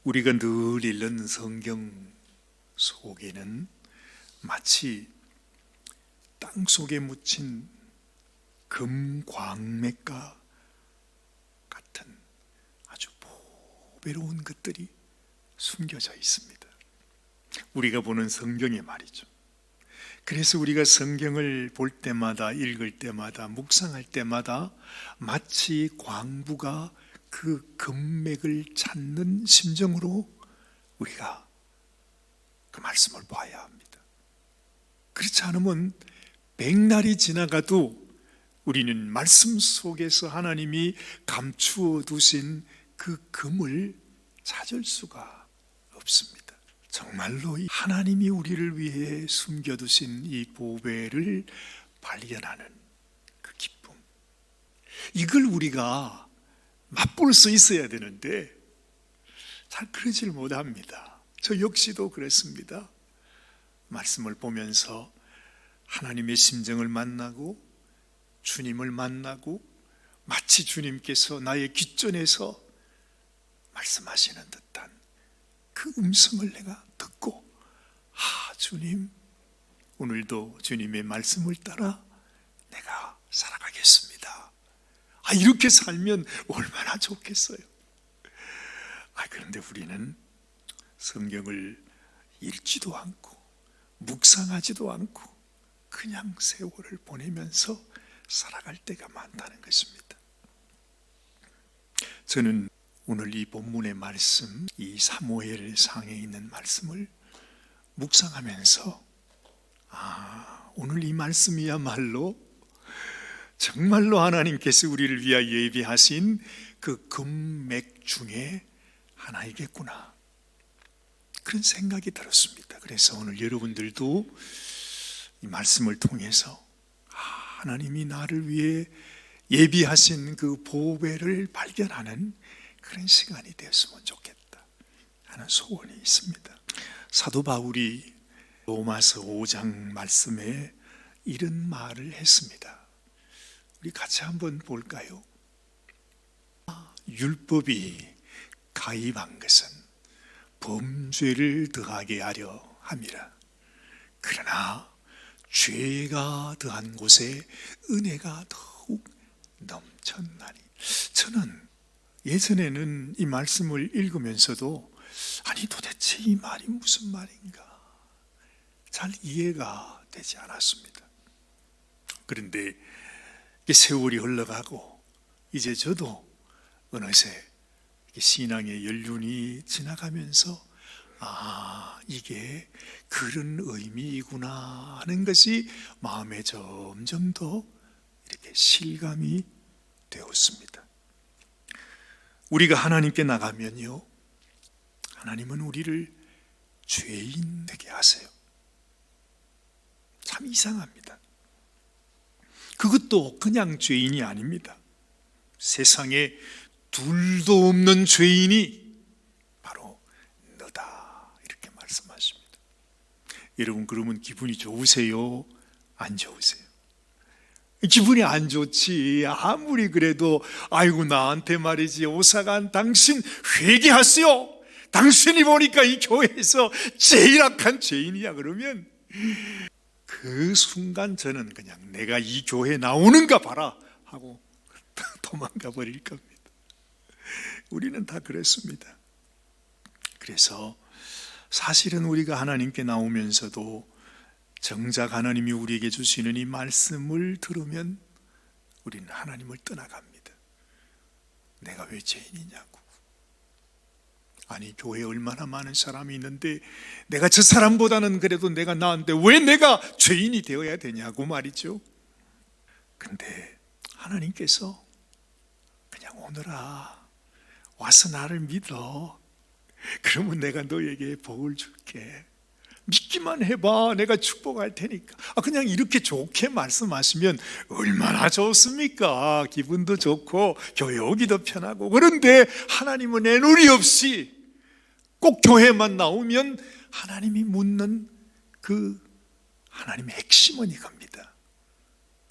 우리가 늘 읽는 성경 속에는 마치 땅 속에 묻힌 금광맥과 같은 아주 보배로운 것들이 숨겨져 있습니다. 우리가 보는 성경의 말이죠. 그래서 우리가 성경을 볼 때마다, 읽을 때마다, 묵상할 때마다 마치 광부가 그 금맥을 찾는 심정으로 우리가 그 말씀을 봐야 합니다. 그렇지 않으면 백날이 지나가도 우리는 말씀 속에서 하나님이 감추어 두신 그 금을 찾을 수가 없습니다. 정말로 하나님이 우리를 위해 숨겨두신 이 보배를 발견하는 그 기쁨, 이걸 우리가 맛볼 수 있어야 되는데 잘 그러질 못합니다. 저 역시도 그랬습니다. 말씀을 보면서 하나님의 심정을 만나고 주님을 만나고 마치 주님께서 나의 귓전에서 말씀하시는 듯한 그 음성을 내가 듣고, 주님, 오늘도 주님의 말씀을 따라 내가 살아가겠습니다. 이렇게 살면 얼마나 좋겠어요. 그런데 우리는 성경을 읽지도 않고 묵상하지도 않고 그냥 세월을 보내면서 살아갈 때가 많다는 것입니다. 저는 오늘 이 본문의 말씀, 이 사무엘상에 있는 말씀을 묵상하면서 오늘 이 말씀이야말로 정말로 하나님께서 우리를 위하여 예비하신 그 금맥 중에 하나이겠구나, 그런 생각이 들었습니다. 그래서 오늘 여러분들도 이 말씀을 통해서 하나님이 나를 위해 예비하신 그 보배를 발견하는 그런 시간이 되었으면 좋겠다 하는 소원이 있습니다. 사도 바울이 로마서 5장 말씀에 이런 말을 했습니다. 우리 같이 한번 볼까요? 율법이 가입한 것은 범죄를 더하게 하려 함이라. 그러나 죄가 더한 곳에 은혜가 더욱 넘쳤나니. 저는 예전에는 이 말씀을 읽으면서도 도대체 이 말이 무슨 말인가 잘 이해가 되지 않았습니다. 그런데 세월이 흘러가고 이제 저도 어느새 신앙의 연륜이 지나가면서 이게 그런 의미이구나 하는 것이 마음에 점점 더 이렇게 실감이 되었습니다. 우리가 하나님께 나가면요, 하나님은 우리를 죄인 되게 하세요. 참 이상합니다. 그것도 그냥 죄인이 아닙니다. 세상에 둘도 없는 죄인이 바로 너다, 이렇게 말씀하십니다. 여러분, 그러면 기분이 좋으세요? 안 좋으세요? 기분이 안 좋지. 아무리 그래도 나한테 말이지, 오사간 당신 회개하세요, 당신이 보니까 이 교회에서 제일 악한 죄인이야, 그러면 그 순간 저는 그냥 내가 이 교회 나오는가 봐라 하고 도망가 버릴 겁니다. 우리는 다 그랬습니다. 그래서 사실은 우리가 하나님께 나오면서도 정작 하나님이 우리에게 주시는 이 말씀을 들으면 우리는 하나님을 떠나갑니다. 내가 왜 죄인이냐고. 교회에 얼마나 많은 사람이 있는데 내가 저 사람보다는 그래도 내가 나은데 왜 내가 죄인이 되어야 되냐고 말이죠. 근데 하나님께서 그냥 오너라, 와서 나를 믿어. 그러면 내가 너에게 복을 줄게. 믿기만 해봐, 내가 축복할 테니까. 그냥 이렇게 좋게 말씀하시면 얼마나 좋습니까? 기분도 좋고 교회 오기도 편하고. 그런데 하나님은 애누리 없이 꼭 교회만 나오면 하나님이 묻는 그 하나님의 핵심은 이겁니다.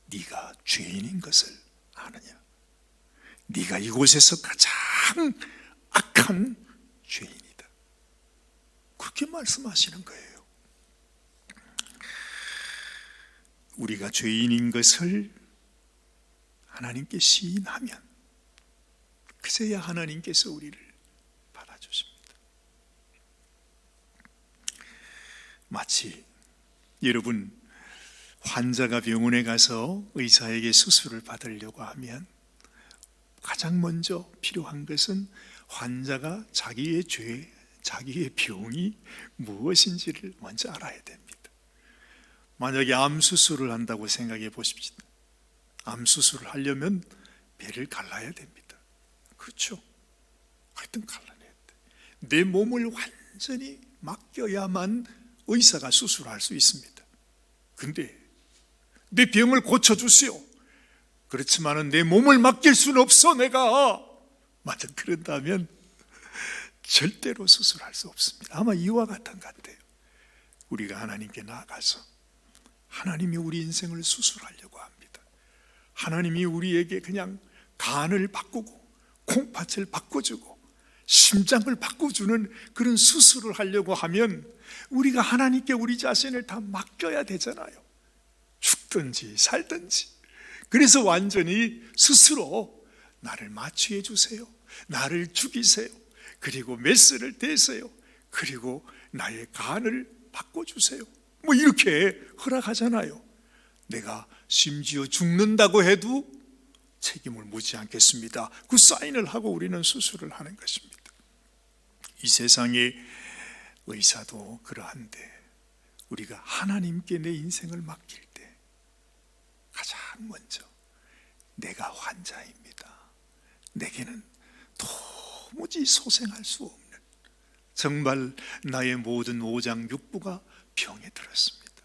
네가 죄인인 것을 아느냐? 네가 이곳에서 가장 악한 죄인이다. 그렇게 말씀하시는 거예요. 우리가 죄인인 것을 하나님께 시인하면 그제야 하나님께서 우리를 받아주십니다. 마치 여러분, 환자가 병원에 가서 의사에게 수술을 받으려고 하면 가장 먼저 필요한 것은 환자가 자기의 죄, 자기의 병이 무엇인지를 먼저 알아야 됩니다. 만약에 암 수술을 한다고 생각해 보십시오. 암 수술을 하려면 배를 갈라야 됩니다. 그렇죠? 하여튼 갈라내야 돼. 내 몸을 완전히 맡겨야만 의사가 수술할 수 있습니다. 근데 내 병을 고쳐주세요. 그렇지만은 내 몸을 맡길 수는 없어, 내가. 만약 그런다면 절대로 수술할 수 없습니다. 아마 이와 같은 것 같아요. 우리가 하나님께 나아가서 하나님이 우리 인생을 수술하려고 합니다. 하나님이 우리에게 그냥 간을 바꾸고 콩팥을 바꿔주고 심장을 바꿔주는 그런 수술을 하려고 하면 우리가 하나님께 우리 자신을 다 맡겨야 되잖아요. 죽든지 살든지. 그래서 완전히 스스로 나를 마취해 주세요. 나를 죽이세요. 그리고 메스를 대세요. 그리고 나의 간을 바꿔주세요. 뭐 이렇게 허락하잖아요. 내가 심지어 죽는다고 해도 책임을 묻지 않겠습니다. 그 사인을 하고 우리는 수술을 하는 것입니다. 이 세상의 의사도 그러한데 우리가 하나님께 내 인생을 맡길 때 가장 먼저 내가 환자입니다. 내게는 도무지 소생할 수 없는, 정말 나의 모든 오장육부가 병에 들었습니다.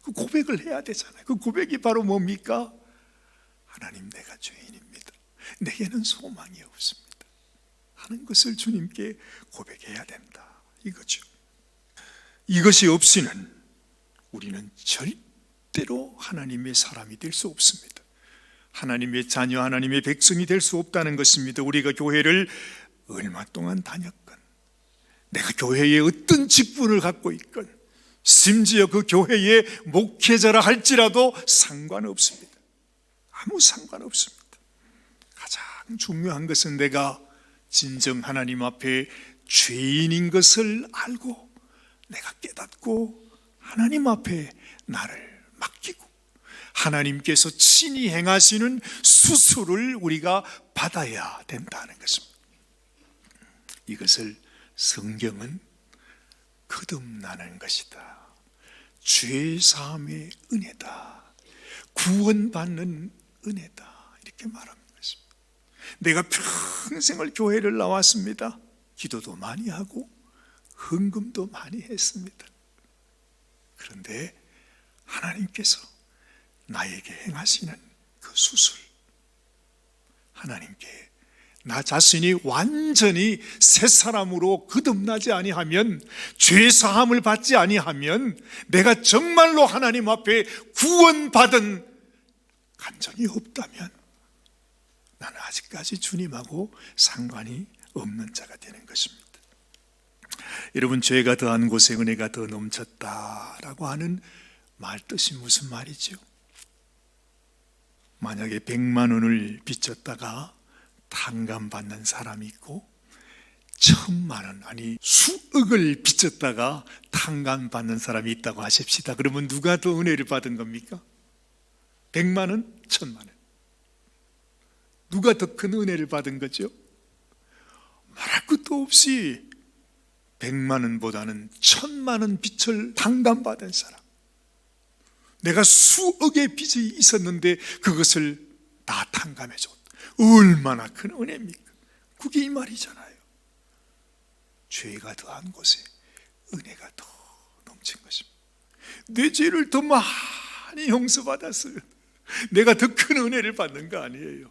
그 고백을 해야 되잖아요. 그 고백이 바로 뭡니까? 하나님, 내가 죄인입니다. 내게는 소망이 없습니다 하는 것을 주님께 고백해야 된다, 이거죠. 이것이 없이는 우리는 절대로 하나님의 사람이 될 수 없습니다. 하나님의 자녀, 하나님의 백성이 될 수 없다는 것입니다. 우리가 교회를 얼마 동안 다녔건, 내가 교회에 어떤 직분을 갖고 있건, 심지어 그 교회의 목회자라 할지라도 상관없습니다. 아무 상관없습니다. 가장 중요한 것은 내가 진정 하나님 앞에 죄인인 것을 알고 내가 깨닫고 하나님 앞에 나를 맡기고 하나님께서 친히 행하시는 수술을 우리가 받아야 된다는 것입니다. 이것을 성경은 거듭나는 것이다, 죄사함의 은혜다, 구원받는 은혜다, 이렇게 말하는 것입니다. 내가 평생을 교회를 나왔습니다. 기도도 많이 하고 헌금도 많이 했습니다. 그런데 하나님께서 나에게 행하시는 그 수술, 하나님께 나 자신이 완전히 새 사람으로 거듭나지 아니하면, 죄사함을 받지 아니하면, 내가 정말로 하나님 앞에 구원받은 감정이 없다면 나는 아직까지 주님하고 상관이 없는 자가 되는 것입니다. 여러분, 죄가 더한 곳에 은혜가 더 넘쳤다라고 하는 말 뜻이 무슨 말이죠? 만약에 100만 원을 빚졌다가 탕감받는 사람이 있고 1000만 원, 아니 수억을 빚졌다가 탕감받는 사람이 있다고 하십시다. 그러면 누가 더 은혜를 받은 겁니까? 100만 원, 1000만 원. 누가 더 큰 은혜를 받은 거죠? 말할 것도 없이 100만 원보다는 1000만 원 빚을 탕감받은 사람, 내가 수억의 빚이 있었는데 그것을 다 탕감해 줬다. 얼마나 큰 은혜입니까? 그게 이 말이잖아요. 죄가 더한 곳에 은혜가 더 넘친 것입니다. 내 죄를 더 많이 용서받았으면 내가 더 큰 은혜를 받는 거 아니에요.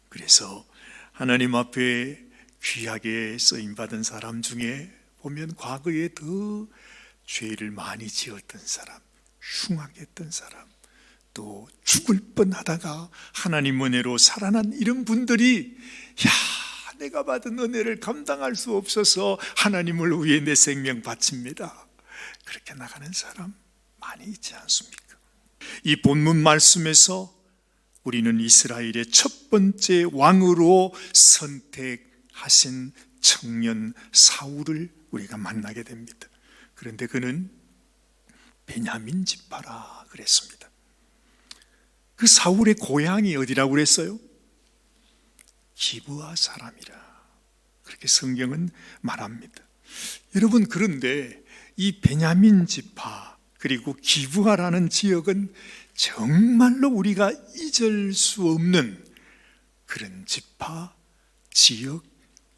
그래서 하나님 앞에 귀하게 쓰임받은 사람 중에 보면 과거에 더 죄를 많이 지었던 사람, 흉악했던 사람, 또 죽을 뻔하다가 하나님 은혜로 살아난 이런 분들이, 야, 내가 받은 은혜를 감당할 수 없어서 하나님을 위해 내 생명 바칩니다. 그렇게 나가는 사람 많이 있지 않습니까? 이 본문 말씀에서 우리는 이스라엘의 첫 번째 왕으로 선택하신 청년 사울을 우리가 만나게 됩니다. 그런데 그는 베냐민 지파라 그랬습니다. 그 사울의 고향이 어디라고 그랬어요? 기브아 사람이라 그렇게 성경은 말합니다. 여러분, 그런데 이 베냐민 지파 그리고 기브아라는 지역은 정말로 우리가 잊을 수 없는 그런 지파, 지역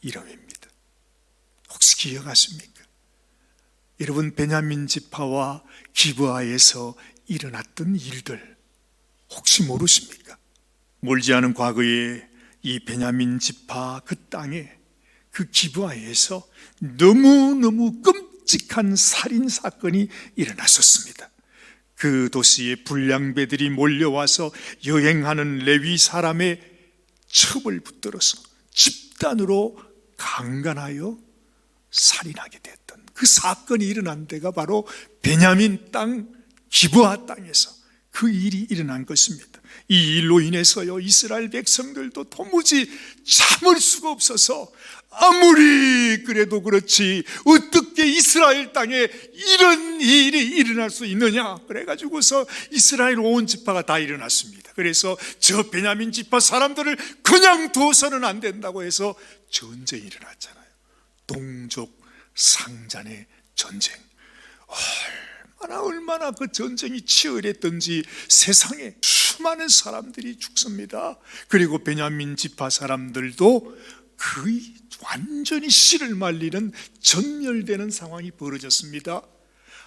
이름입니다. 혹시 기억하십니까? 여러분, 베냐민 지파와 기브아에서 일어났던 일들 혹시 모르십니까? 멀지 않은 과거에 이 베냐민 지파 그 땅에 그 기브아에서 너무너무 끔찍한 살인 사건이 일어났었습니다. 그 도시에 불량배들이 몰려와서 여행하는 레위 사람의 첩을 붙들어서 집단으로 강간하여 살인하게 됐던 그 사건이 일어난 데가 바로 베냐민 땅 기브아 땅에서 그 일이 일어난 것입니다. 이 일로 인해서요, 이스라엘 백성들도 도무지 참을 수가 없어서 아무리 그래도 그렇지 어떻게 이스라엘 땅에 이런 일이 일어날 수 있느냐 그래가지고서 이스라엘 온 지파가 다 일어났습니다. 그래서 저 베냐민 지파 사람들을 그냥 둬서는 안 된다고 해서 전쟁이 일어났잖아요. 동족 상잔의 전쟁. 얼마나 그 전쟁이 치열했던지 세상에 수많은 사람들이 죽습니다. 그리고 베냐민 지파 사람들도 거의 완전히 씨를 말리는 전멸되는 상황이 벌어졌습니다.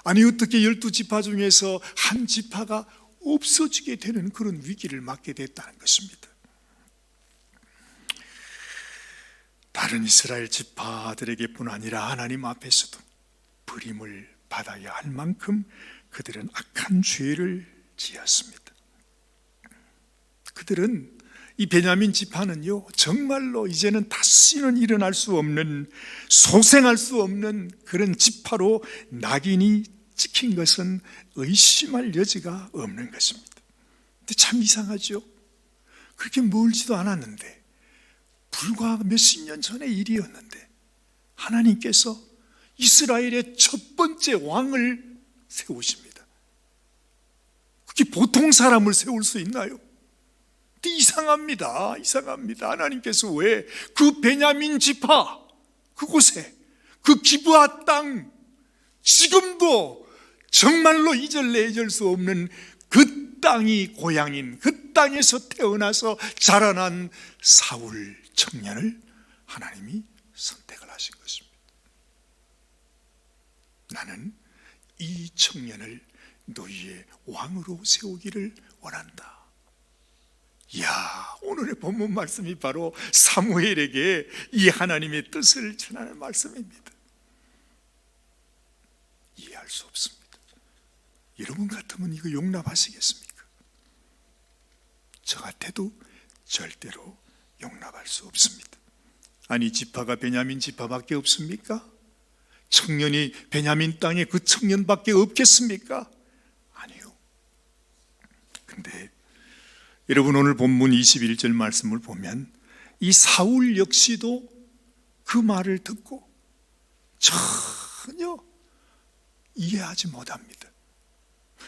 아니, 어떻게 12지파 중에서 한 지파가 없어지게 되는 그런 위기를 맞게 됐다는 것입니다. 다른 이스라엘 지파들에게뿐 아니라 하나님 앞에서도 버림을 받아야 할 만큼 그들은 악한 죄를 지었습니다. 그들은 이 베냐민 지파는요, 정말로 이제는 다시는 일어날 수 없는, 소생할 수 없는 그런 지파로 낙인이 찍힌 것은 의심할 여지가 없는 것입니다. 근데 참 이상하죠. 그렇게 멀지도 않았는데, 불과 몇십 년 전의 일이었는데 하나님께서 이스라엘의 첫 번째 왕을 세우십니다. 그게 보통 사람을 세울 수 있나요? 이상합니다. 하나님께서 왜 그 베냐민 지파 그곳에 그 기브아 땅, 지금도 정말로 잊을 수 없는 그 땅이 고향인 그 땅에서 태어나서 자라난 사울 청년을 하나님이 선택을 하신 것입니다. 나는 이 청년을 너희의 왕으로 세우기를 원한다. 오늘의 본문 말씀이 바로 사무엘에게 이 하나님의 뜻을 전하는 말씀입니다. 이해할 수 없습니다. 여러분 같으면 이거 용납하시겠습니까? 저 같아도 절대로 용납할 수 없습니다. 아니, 지파가 베냐민 지파밖에 없습니까? 청년이 베냐민 땅에 그 청년밖에 없겠습니까? 아니요. 근데 여러분, 오늘 본문 21절 말씀을 보면 이 사울 역시도 그 말을 듣고 전혀 이해하지 못합니다.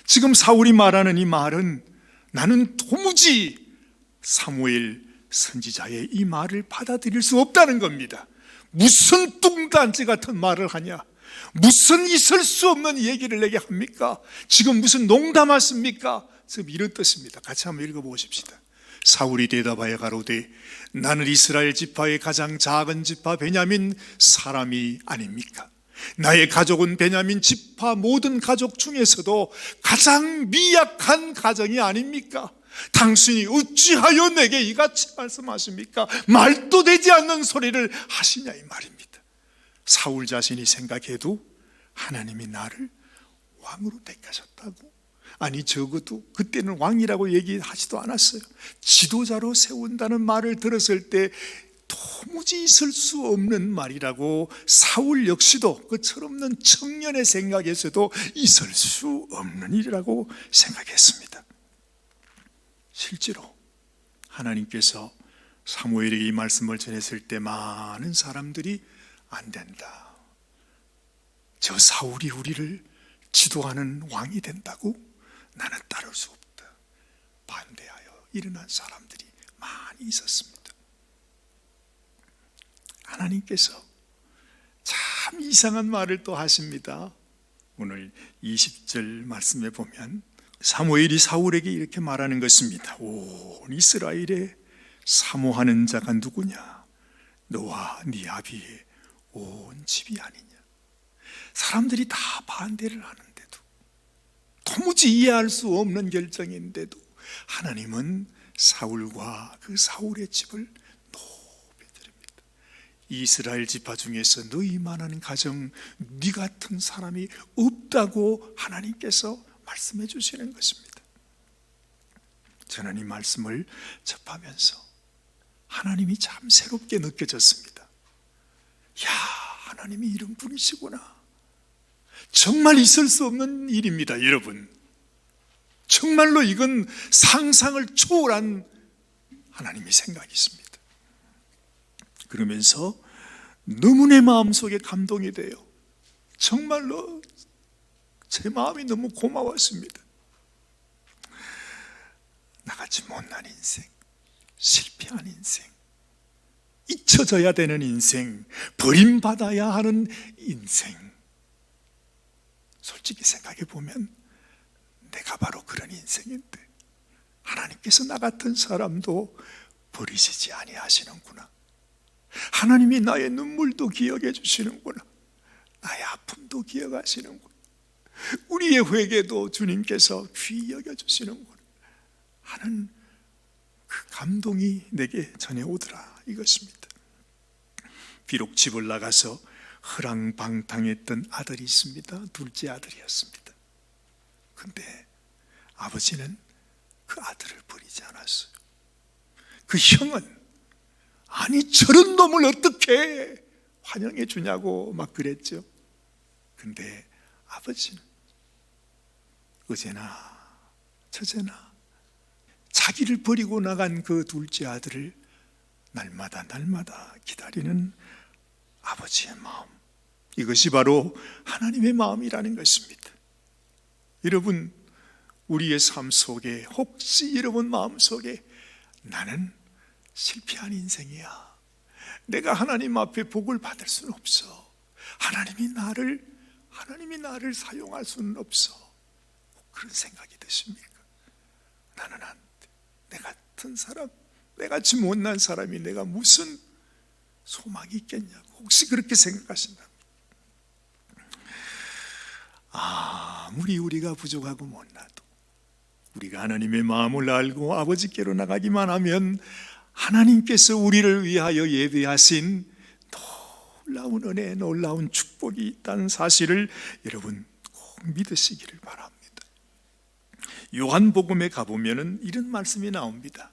지금 사울이 말하는 이 말은 나는 도무지 사무엘 선지자의 이 말을 받아들일 수 없다는 겁니다. 무슨 뚱딴지 같은 말을 하냐? 무슨 있을 수 없는 얘기를 내게 합니까? 지금 무슨 농담하십니까? 지금 이런 뜻입니다. 같이 한번 읽어보십시다. 사울이 대답하여 가로되 나는 이스라엘 지파의 가장 작은 지파 베냐민 사람이 아닙니까? 나의 가족은 베냐민 지파 모든 가족 중에서도 가장 미약한 가정이 아닙니까? 당신이 어찌하여 내게 이같이 말씀하십니까? 말도 되지 않는 소리를 하시냐 이 말입니다. 사울 자신이 생각해도 하나님이 나를 왕으로 택하셨다고? 아니, 적어도 그때는 왕이라고 얘기하지도 않았어요. 지도자로 세운다는 말을 들었을 때 도무지 있을 수 없는 말이라고 사울 역시도 그 철없는 청년의 생각에서도 있을 수 없는 일이라고 생각했습니다. 실제로 하나님께서 사무엘에게 이 말씀을 전했을 때 많은 사람들이 안 된다, 저 사울이 우리를 지도하는 왕이 된다고? 나는 따를 수 없다, 반대하여 일어난 사람들이 많이 있었습니다. 하나님께서 참 이상한 말을 또 하십니다. 오늘 20절 말씀에 보면 사무엘이 사울에게 이렇게 말하는 것입니다. 온 이스라엘에 사모하는 자가 누구냐? 너와 네 아비의 온 집이 아니냐? 사람들이 다 반대를 하는데도, 도무지 이해할 수 없는 결정인데도 하나님은 사울과 그 사울의 집을 높이 드립니다. 이스라엘 지파 중에서 너희만한 가정, 네 같은 사람이 없다고 하나님께서 말씀해 주시는 것입니다. 저는 이 말씀을 접하면서 하나님이 참 새롭게 느껴졌습니다. 야, 하나님이 이런 분이시구나. 정말 있을 수 없는 일입니다, 여러분. 정말로 이건 상상을 초월한 하나님의 생각이 있습니다. 그러면서 너무 내 마음속에 감동이 돼요. 정말로 제 마음이 너무 고마웠습니다. 나같이 못난 인생, 실패한 인생, 잊혀져야 되는 인생, 버림받아야 하는 인생, 솔직히 생각해 보면 내가 바로 그런 인생인데 하나님께서 나 같은 사람도 버리시지 아니하시는구나. 하나님이 나의 눈물도 기억해 주시는구나. 나의 아픔도 기억하시는구나. 우리의 회개도 주님께서 귀히 여겨 주시는구나 하는 그 감동이 내게 전해오더라, 이것입니다. 비록 집을 나가서 허랑방탕했던 아들이 있습니다. 둘째 아들이었습니다. 근데 아버지는 그 아들을 버리지 않았어요. 그 형은 아니 저런 놈을 어떻게 환영해 주냐고 막 그랬죠. 근데 아버지는 어제나 저제나 자기를 버리고 나간 그 둘째 아들을 날마다 기다리는 아버지의 마음, 이것이 바로 하나님의 마음이라는 것입니다. 여러분, 우리의 삶 속에 혹시 여러분 마음속에 나는 실패한 인생이야, 내가 하나님 앞에 복을 받을 수는 없어, 하나님이 나를 사용할 수는 없어, 그런 생각이 드십니까? 나는 안 돼, 내 같은 사람, 내같이 못난 사람이 내가 무슨 소망이 있겠냐고 혹시 그렇게 생각하신다면, 아무리 우리가 부족하고 못나도 우리가 하나님의 마음을 알고 아버지께로 나가기만 하면 하나님께서 우리를 위하여 예비하신 놀라운 은혜, 놀라운 축복이 있다는 사실을 여러분 꼭 믿으시기를 바랍니다. 요한복음에 가보면 이런 말씀이 나옵니다.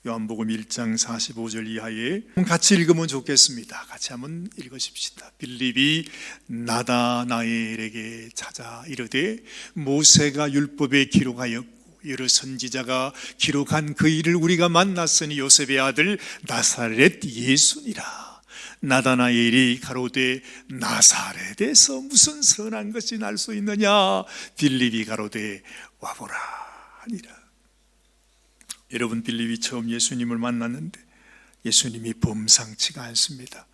요한복음 1장 45절 이하에 같이 읽으면 좋겠습니다. 같이 한번 읽으십시다. 빌립이 나다나엘에게 찾아 이르되 모세가 율법에 기록하였고 여러 선지자가 기록한 그 일을 우리가 만났으니 요셉의 아들 나사렛 예수니라. 나다나엘이 가로되 나사렛에서 무슨 선한 것이 날 수 있느냐? 빌립이 가로되 와보라 하니라. 여러분, 빌립이 처음 예수님을 만났는데 예수님이 범상치가 않습니다.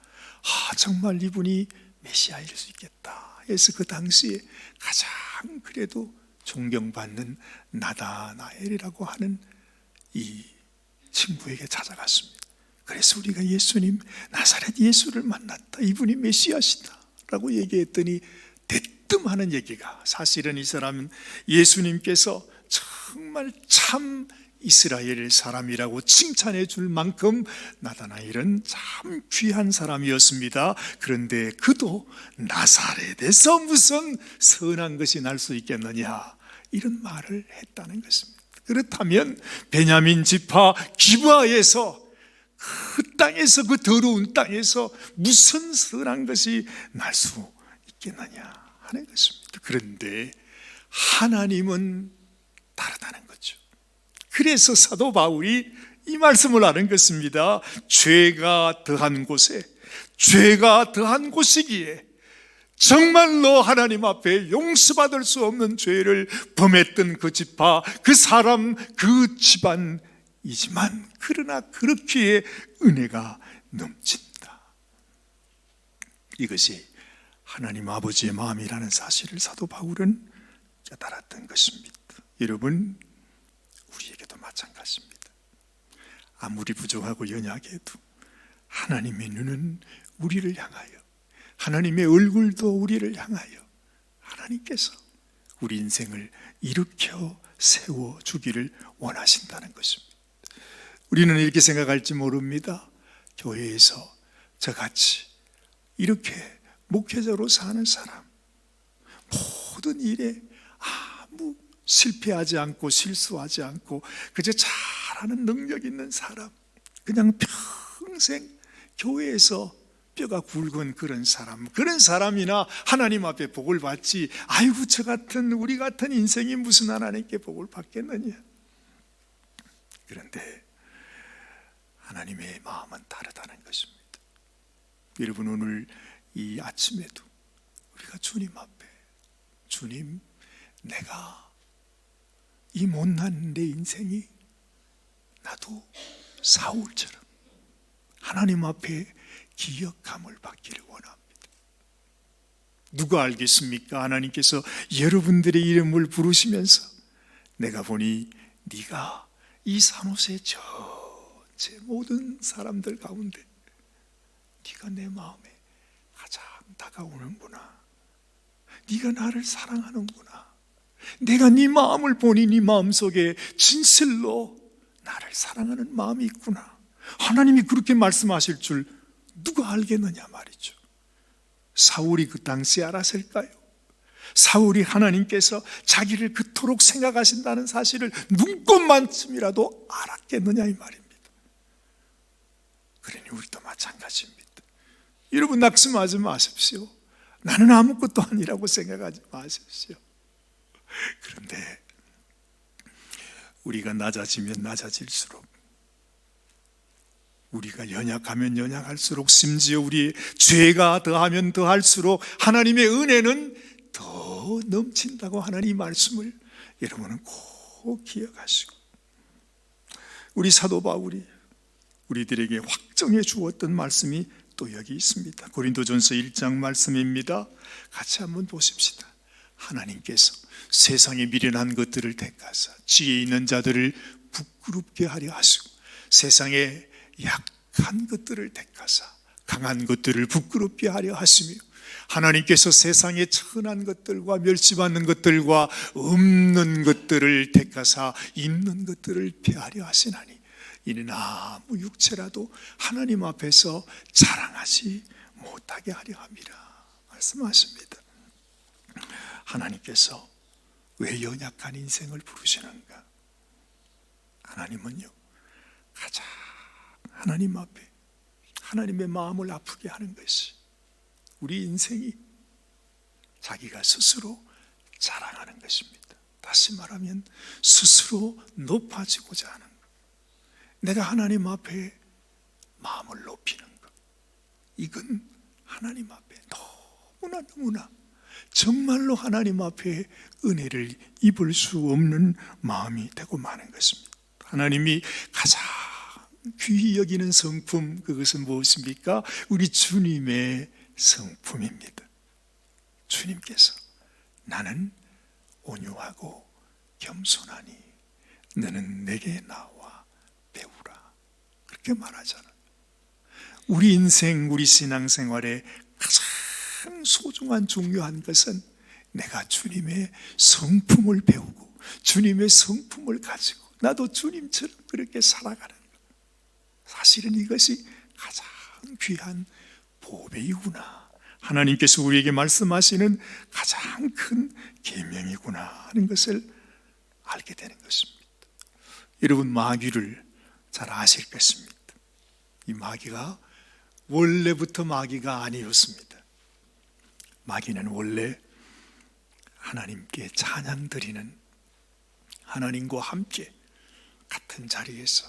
정말 이분이 메시아일 수 있겠다 해서 그 당시에 가장 그래도 존경받는 나다나엘이라고 하는 이 친구에게 찾아갔습니다. 그래서 우리가 예수님, 나사렛 예수를 만났다, 이분이 메시아시다 라고 얘기했더니 대뜸하는 얘기가, 사실은 이 사람은 예수님께서 정말 참 이스라엘 사람이라고 칭찬해 줄 만큼 나다나엘은 참 귀한 사람이었습니다. 그런데 그도 나사렛에서 무슨 선한 것이 날 수 있겠느냐, 이런 말을 했다는 것입니다. 그렇다면 베냐민 지파 기브아에서 그 땅에서, 그 더러운 땅에서 무슨 선한 것이 날 수 있겠느냐 하는 것입니다. 그런데 하나님은 다르다는 거죠. 그래서 사도 바울이 이 말씀을 하는 것입니다. 죄가 더한 곳에, 죄가 더한 곳이기에 정말로 하나님 앞에 용서받을 수 없는 죄를 범했던 그 지파, 그 사람, 그 집안이지만 그러나 그렇기에 은혜가 넘친다. 이것이 하나님 아버지의 마음이라는 사실을 사도 바울은 깨달았던 것입니다. 여러분, 우리에게도 마찬가지입니다. 아무리 부족하고 연약해도 하나님의 눈은 우리를 향하여, 하나님의 얼굴도 우리를 향하여 하나님께서 우리 인생을 일으켜 세워주기를 원하신다는 것입니다. 우리는 이렇게 생각할지 모릅니다. 교회에서 저같이 이렇게 목회자로 사는 사람, 모든 일에 아무 실패하지 않고 실수하지 않고 그저 잘하는 능력 있는 사람, 그냥 평생 교회에서 뼈가 굵은 그런 사람이나 하나님 앞에 복을 받지, 아이고 저 같은 우리 같은 인생이 무슨 하나님께 복을 받겠느냐. 그런데 하나님의 마음은 다르다는 것입니다. 여러분, 오늘 이 아침에도 우리가 주님 앞에, 주님, 내가 이 못난 내 인생이 나도 사울처럼 하나님 앞에 기억함을 받기를 원합니다. 누가 알겠습니까? 하나님께서 여러분들의 이름을 부르시면서 내가 보니 네가 이 산옷의 전체 모든 사람들 가운데 네가 내 마음에 가장 다가오는구나. 네가 나를 사랑하는구나. 내가 네 마음을 보니 네 마음속에 진실로 나를 사랑하는 마음이 있구나. 하나님이 그렇게 말씀하실 줄 누가 알겠느냐 말이죠. 사울이 그 당시에 알았을까요? 사울이 하나님께서 자기를 그토록 생각하신다는 사실을 눈꼽만큼이라도 알았겠느냐 이 말입니다. 그러니 우리도 마찬가지입니다. 여러분, 낙심하지 마십시오. 나는 아무것도 아니라고 생각하지 마십시오. 그런데 우리가 낮아지면 낮아질수록, 우리가 연약하면 연약할수록, 심지어 우리의 죄가 더하면 더할수록 하나님의 은혜는 더 넘친다고 하는 이 말씀을 여러분은 꼭 기억하시고, 우리 사도 바울이 우리들에게 확정해 주었던 말씀이 또 여기 있습니다. 고린도전서 1장 말씀입니다. 같이 한번 보십시다. 하나님께서 세상에 미련한 것들을 택하사 지혜 있는 자들을 부끄럽게 하려 하시고, 세상에 약한 것들을 택하사 강한 것들을 부끄럽게 하려 하시며, 하나님께서 세상에 천한 것들과 멸시받는 것들과 없는 것들을 택하사 있는 것들을 폐하려 하시나니, 이는 아무 육체라도 하나님 앞에서 자랑하지 못하게 하려 함이라 말씀하십니다. 하나님께서 왜 연약한 인생을 부르시는가? 하나님은요, 가장 하나님 앞에 하나님의 마음을 아프게 하는 것이 우리 인생이 자기가 스스로 자랑하는 것입니다. 다시 말하면 스스로 높아지고자 하는 것, 내가 하나님 앞에 마음을 높이는 것, 이건 하나님 앞에 너무나 정말로 하나님 앞에 은혜를 입을 수 없는 마음이 되고 마는 것입니다. 하나님이 가장 귀히 여기는 성품, 그것은 무엇입니까? 우리 주님의 성품입니다. 주님께서 나는 온유하고 겸손하니 너는 내게 나와 배우라, 그렇게 말하잖아요. 우리 인생, 우리 신앙생활에 가장 소중한 중요한 것은 내가 주님의 성품을 배우고 주님의 성품을 가지고 나도 주님처럼 그렇게 살아가는 것, 사실은 이것이 가장 귀한 보배이구나, 하나님께서 우리에게 말씀하시는 가장 큰 계명이구나 하는 것을 알게 되는 것입니다. 여러분, 마귀를 잘 아실 것입니다. 이 마귀가 원래부터 마귀가 아니었습니다. 마귀는 원래 하나님께 찬양 드리는, 하나님과 함께 같은 자리에서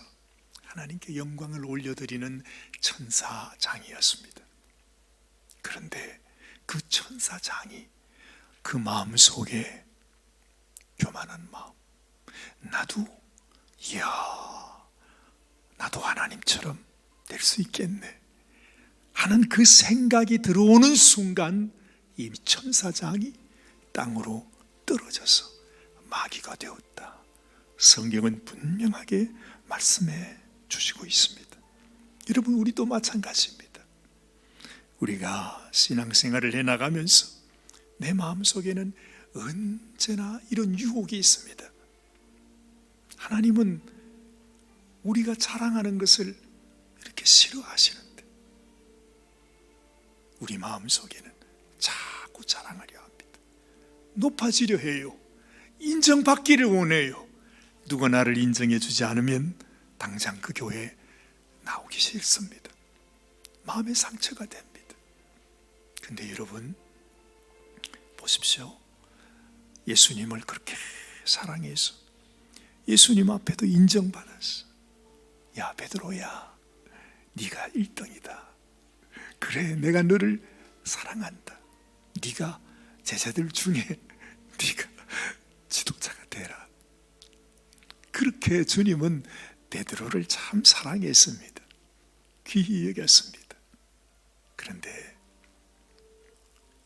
하나님께 영광을 올려드리는 천사장이었습니다. 그런데 그 천사장이 그 마음 속에 교만한 마음, 나도 하나님처럼 될 수 있겠네 하는 그 생각이 들어오는 순간 이미 천사장이 땅으로 떨어져서 마귀가 되었다. 성경은 분명하게 말씀해 주시고 있습니다. 여러분, 우리도 마찬가지입니다. 우리가 신앙생활을 해나가면서 내 마음속에는 언제나 이런 유혹이 있습니다. 하나님은 우리가 자랑하는 것을 이렇게 싫어하시는데 우리 마음속에는 자꾸 자랑하려 합니다. 높아지려 해요. 인정받기를 원해요. 누가 나를 인정해 주지 않으면 당장 그 교회에 나오기 싫습니다. 마음의 상처가 됩니다. 근데 여러분 보십시오. 예수님을 그렇게 사랑해서 예수님 앞에도 인정받았어. 야 베드로야, 네가 1등이다. 그래, 내가 너를 사랑한다. 네가 제자들 중에 네가 지도자가 되라. 그렇게 주님은 베드로를 참 사랑했습니다. 귀히 여겼습니다. 그런데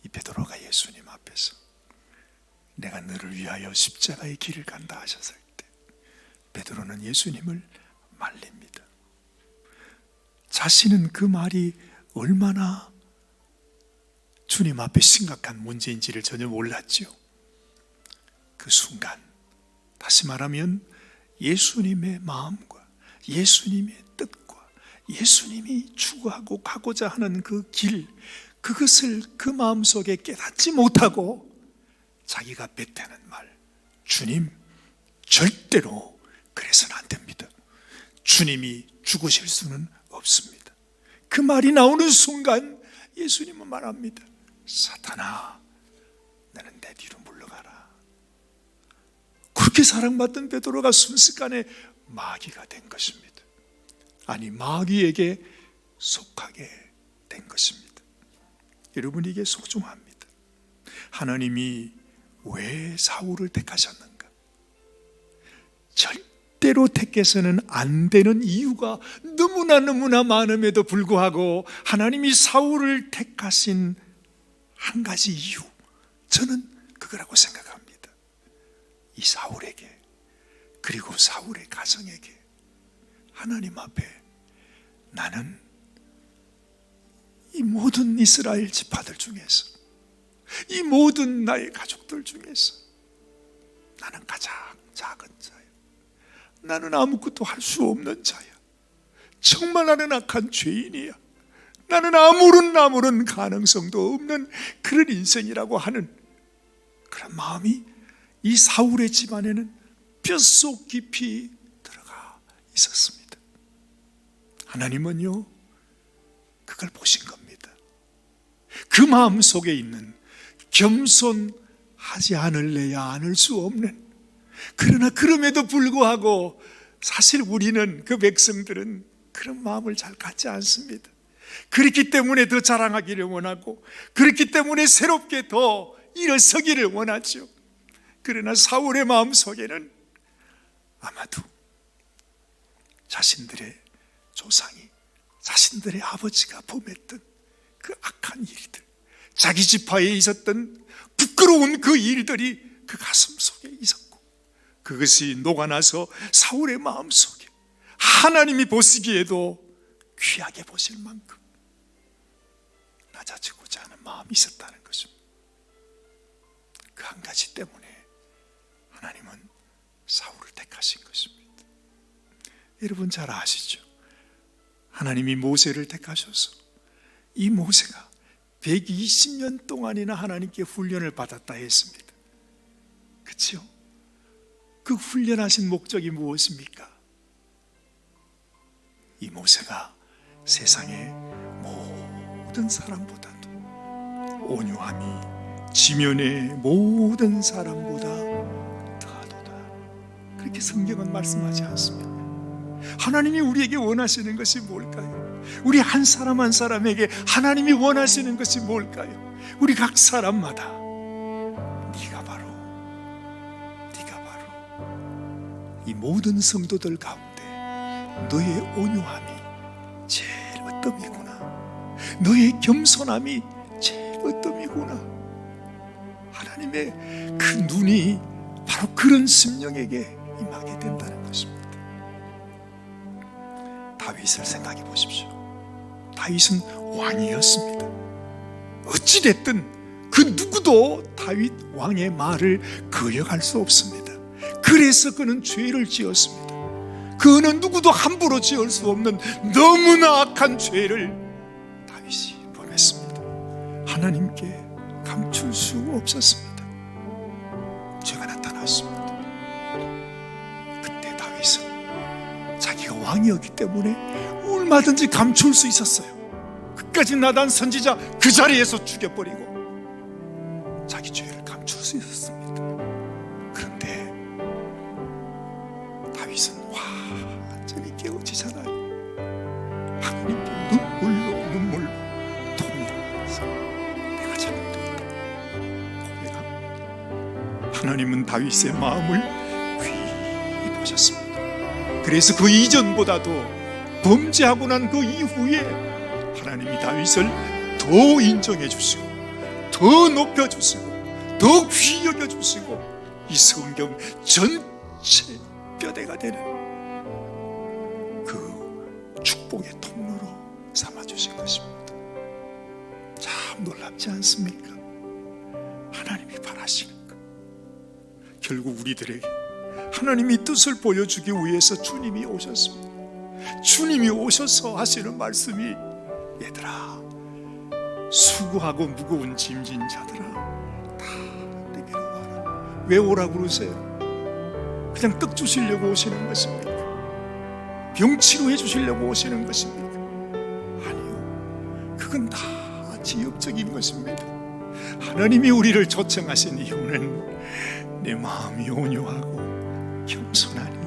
이 베드로가 예수님 앞에서 내가 너를 위하여 십자가의 길을 간다 하셨을 때 베드로는 예수님을 말립니다. 자신은 그 말이 얼마나 주님 앞에 심각한 문제인지를 전혀 몰랐죠. 그 순간, 다시 말하면 예수님의 마음과 예수님의 뜻과 예수님이 추구하고 가고자 하는 그 길, 그것을 그 마음속에 깨닫지 못하고 자기가 뱉는 말, 주님 절대로 그래서는 안 됩니다. 주님이 죽으실 수는 없습니다. 그 말이 나오는 순간 예수님은 말합니다. 사탄아, 너는 내 뒤로 물러가라. 그렇게 사랑받던 베드로가 순식간에 마귀가 된 것입니다. 아니, 마귀에게 속하게 된 것입니다. 여러분, 이게 소중합니다. 하나님이 왜 사울을 택하셨는가? 절대로 택해서는 안 되는 이유가 너무나 많음에도 불구하고 하나님이 사울을 택하신 한 가지 이유, 저는 그거라고 생각합니다. 이 사울에게, 그리고 사울의 가정에게 하나님 앞에 나는 이 모든 이스라엘 지파들 중에서, 이 모든 나의 가족들 중에서 나는 가장 작은 자야. 나는 아무것도 할 수 없는 자야. 정말 나는 악한 죄인이야. 나는 아무런 가능성도 없는 그런 인생이라고 하는 그런 마음이 이 사울의 집안에는 뼛속 깊이 들어가 있었습니다. 하나님은요, 그걸 보신 겁니다. 그 마음 속에 있는 겸손하지 않을래야 않을 수 없는, 그러나 그럼에도 불구하고 사실 우리는, 그 백성들은 그런 마음을 잘 갖지 않습니다. 그렇기 때문에 더 자랑하기를 원하고, 그렇기 때문에 새롭게 더 일어서기를 원하죠. 그러나 사울의 마음 속에는 아마도 자신들의 조상이, 자신들의 아버지가 범했던 그 악한 일들, 자기 지파에 있었던 부끄러운 그 일들이 그 가슴 속에 있었고, 그것이 녹아나서 사울의 마음 속에 하나님이 보시기에도 귀하게 보실 만큼 낮아지고자 하는 마음이 있었다는 것입니다. 그 한 가지 때문에 하나님은 사울을 택하신 것입니다. 여러분 잘 아시죠? 하나님이 모세를 택하셔서 이 모세가 120년 동안이나 하나님께 훈련을 받았다 했습니다. 그렇죠? 그 훈련하신 목적이 무엇입니까? 이 모세가 세상의 모든 사람보다도 온유함이 지면의 모든 사람보다 더하도다. 그렇게 성경은 말씀하지 않습니다. 하나님이 우리에게 원하시는 것이 뭘까요? 우리 한 사람 한 사람에게 하나님이 원하시는 것이 뭘까요? 우리 각 사람마다 네가 바로 이 모든 성도들 가운데 너의 온유함이 제일 어떠이구나, 너의 겸손함이 제일 어떠이구나. 하나님의 그 눈이 바로 그런 심령에게 임하게 된다는 것입니다. 다윗을 생각해 보십시오. 다윗은 왕이었습니다. 어찌됐든 그 누구도 다윗 왕의 말을 거역할 수 없습니다. 그래서 그는 죄를 지었습니다. 그 어느 누구도 함부로 지을 수 없는 너무나 악한 죄를 다윗이 범했습니다. 하나님께 감출 수 없었습니다. 죄가 나타났습니다. 그때 다윗은 자기가 왕이었기 때문에 얼마든지 감출 수 있었어요. 끝까지 나단 선지자 그 자리에서 죽여버리고 자기 죄를 감출 수 있었습니다. 그런데 다윗은 완전히 깨어지잖아요. 하나님께 눈물로 통일하면서 내가 잘못했다 고백합니다. 하나님은 다윗의 마음을 귀히 보셨습니다. 그래서 그 이전보다도 범죄하고 난 그 이후에 하나님이 다윗을 더 인정해 주시고 더 높여 주시고 더 귀히 여겨 주시고 이 성경 전체 뼈대가 되는 그 축복의 통로로 삼아 주신 것입니다. 참 놀랍지 않습니까? 하나님이 바라시는 것, 결국 우리들에게 하나님이 뜻을 보여주기 위해서 주님이 오셨습니다. 주님이 오셔서 하시는 말씀이, 얘들아, 수고하고 무거운 짐진 자들아, 다 내게로 와라. 왜 오라고 그러세요? 그냥 떡 주시려고 오시는 것입니까? 병 치료해 주시려고 오시는 것입니까? 아니요, 그건 다 지역적인 것입니다. 하나님이 우리를 초청하신 이유는 내 마음이 온유하고 겸손하니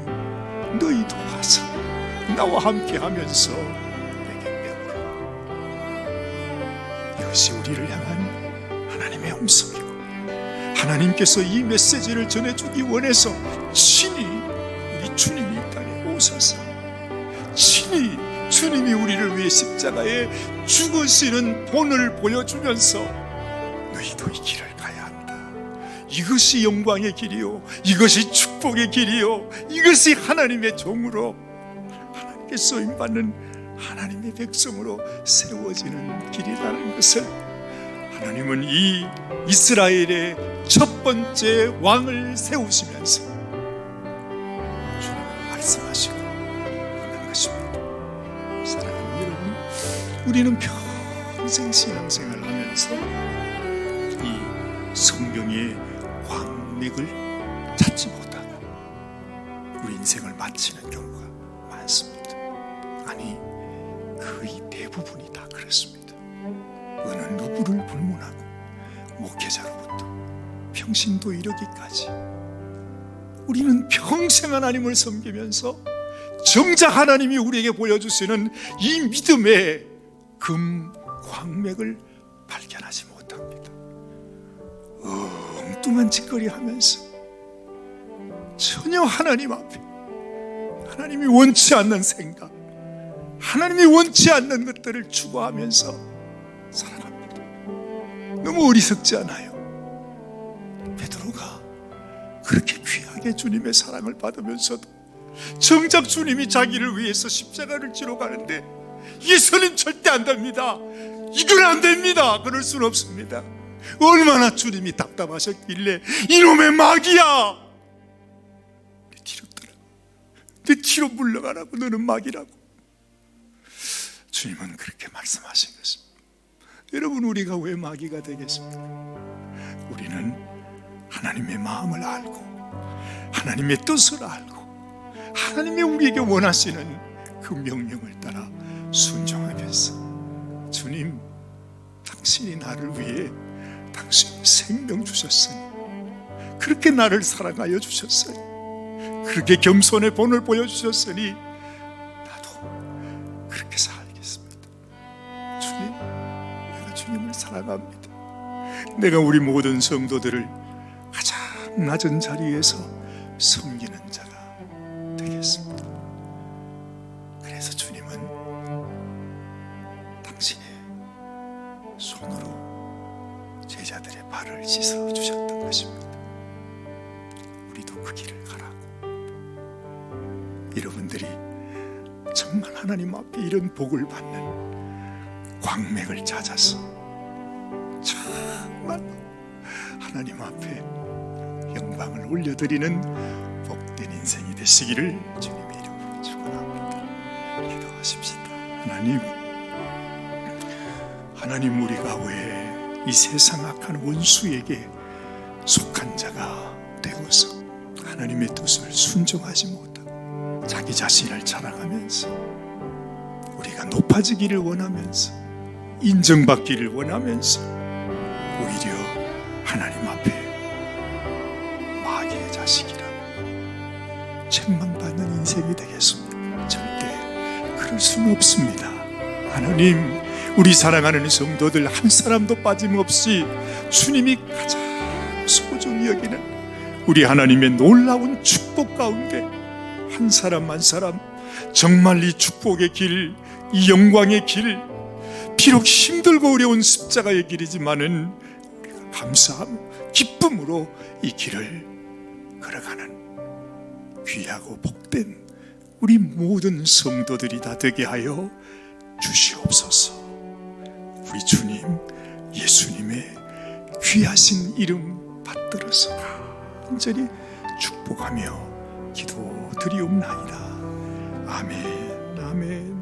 너희도 와서 나와 함께 하면서 내게 배우라. 이것이 우리를 향한 하나님의 음성이고, 하나님께서 이 메시지를 전해주기 원해서 친히 우리 주님이 이 땅에 오셔서 친히 주님이 우리를 위해 십자가에 죽으시는 본을 보여주면서 너희도 이 길을 가야 한다. 이것이 영광의 길이요, 이것이 축복의 길이요, 이것이 하나님의 종으로 하나님께 쓰임받는 하나님의 백성으로 세워지는 길이라는 것을 하나님은 이 이스라엘의 첫 번째 왕을 세우시면서 주님은 말씀하시고 있는 것입니다. 사랑하는 여러분, 우리는 평생 신앙생활을 하면서 이 성경의 광맥을 찾지 못하고 우리 인생을 마치는 경우가 많습니다. 아니, 거의 대부분이 다 그렇습니다. 어느 누구를 불문하고 목회자로부터 평신도 이르기까지 우리는 평생 하나님을 섬기면서 정작 하나님이 우리에게 보여주시는 이 믿음의 금 광맥을 발견하지 못합니다. 엉뚱한 짓거리 하면서 전혀 하나님 앞에 하나님이 원치 않는 생각, 하나님이 원치 않는 것들을 추구하면서 살아갑니다. 너무 어리석지 않아요? 베드로가 그렇게 귀하게 주님의 사랑을 받으면서도 정작 주님이 자기를 위해서 십자가를 지러 가는데, 예수님 절대 안 됩니다, 이건 안 됩니다, 그럴 수는 없습니다. 얼마나 주님이 답답하셨길래 이놈의 마귀야, 내 뒤로 떠나, 내 뒤로 물러가라고, 너는 마귀라고. 주님은 그렇게 말씀하신 것입니다. 여러분, 우리가 왜 마귀가 되겠습니까? 우리는 하나님의 마음을 알고 하나님의 뜻을 알고 하나님이 우리에게 원하시는 그 명령을 따라 순종하면서 주님, 당신이 나를 위해 당신이 생명 주셨으니, 그렇게 나를 사랑하여 주셨으니, 그렇게 겸손의 본을 보여주셨으니 나도 그렇게 살겠습니다. 주님, 내가 주님을 사랑합니다. 내가 우리 모든 성도들을 가장 낮은 자리에서 섬기는 자가 되겠습니다. 그래서 주님은 당신의 손으로 제자들의 발을 씻어 주셨던 것입니다. 우리도 그 길을 가라고. 여러분들이 정말 하나님 앞에 이런 복을 받는 광맥을 찾아서 정말 하나님 앞에 영광을 올려드리는 복된 인생이 되시기를 주님의 이름으로 축원합니다. 기도하십시다. 하나님, 우리가 왜 이 세상 악한 원수에게 속한 자가 되어서 하나님의 뜻을 순종하지 못하고 자기 자신을 자랑하면서 우리가 높아지기를 원하면서 인정받기를 원하면서 오히려 하나님 앞에 마귀의 자식이라 책망받는 인생이 되겠습니다. 절대 그럴 수는 없습니다. 하나님, 우리 사랑하는 성도들 한 사람도 빠짐없이 주님이 가장 소중히 여기는 우리 하나님의 놀라운 축복 가운데 한 사람 한 사람 정말 이 축복의 길, 이 영광의 길, 비록 힘들고 어려운 십자가의 길이지만은 우리가 감사함, 기쁨으로 이 길을 걸어가는 귀하고 복된 우리 모든 성도들이 다 되게 하여 주시옵소서. 우리 주님 예수님의 귀하신 이름 받들어서 간절히 축복하며 기도드리옵나이다. 아멘, 아멘.